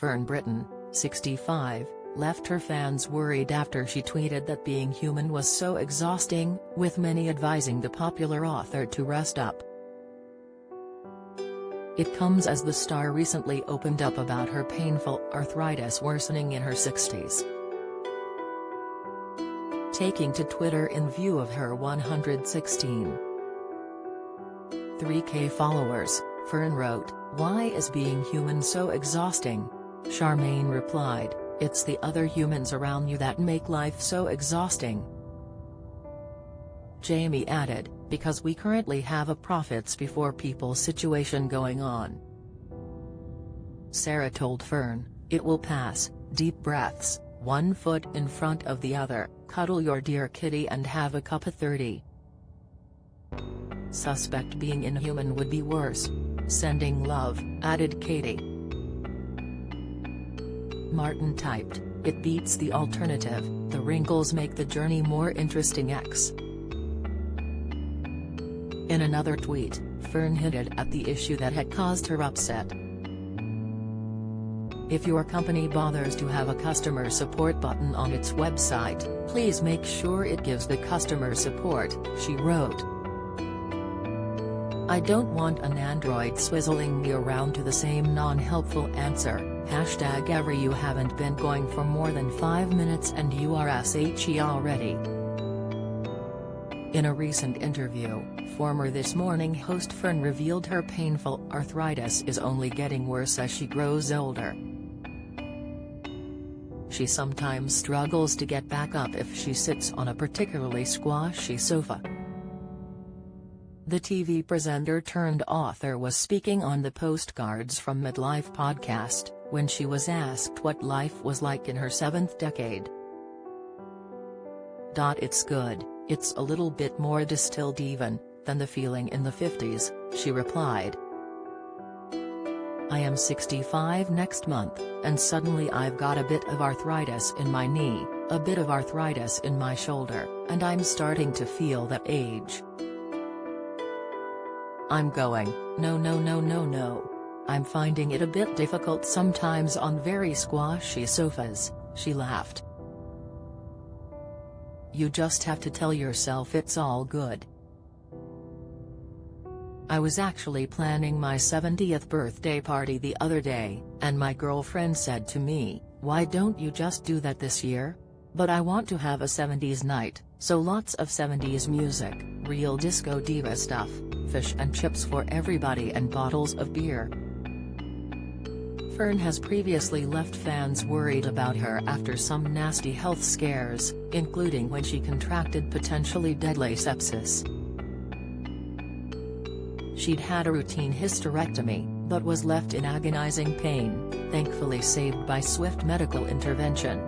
Fern Britton, 65, left her fans worried after she tweeted that being human was so exhausting, with many advising the popular author to rest up. It comes as the star recently opened up about her painful arthritis worsening in her 60s. Taking to Twitter in view of her 116.3K followers, Fern wrote, "Why is being human so exhausting?" Charmaine replied, "It's the other humans around you that make life so exhausting." Jamie added, "Because we currently have a profits before people situation going on." Sarah told Fern, "It will pass, deep breaths, one foot in front of the other, cuddle your dear kitty and have a cup of 30. Suspect being inhuman would be worse. Sending love," added Katie. Martin typed, "It beats the alternative, the wrinkles make the journey more interesting X." In another tweet, Fern hinted at the issue that had caused her upset. "If your company bothers to have a customer support button on its website, please make sure it gives the customer support," she wrote. "I don't want an android swizzling me around to the same non-helpful answer, #every you haven't been going for more than 5 minutes and you are SHE already." In a recent interview, former This Morning host Fern revealed her painful arthritis is only getting worse as she grows older. She sometimes struggles to get back up if she sits on a particularly squashy sofa. The TV presenter turned author was speaking on the Postcards from Midlife podcast, when she was asked what life was like in her 7th decade. "It's good, it's a little bit more distilled even, than the feeling in the 50s, she replied. "I am 65 next month, and suddenly I've got a bit of arthritis in my knee, a bit of arthritis in my shoulder, and I'm starting to feel that age. I'm going, no. I'm finding it a bit difficult sometimes on very squashy sofas," she laughed. "You just have to tell yourself it's all good." "I was actually planning my 70th birthday party the other day, and my girlfriend said to me, 'Why don't you just do that this year?' But I want to have a 70s night, so lots of 70s music, real disco diva stuff, fish and chips for everybody and bottles of beer." Fern has previously left fans worried about her after some nasty health scares, including when she contracted potentially deadly sepsis. She'd had a routine hysterectomy, but was left in agonizing pain, thankfully saved by swift medical intervention.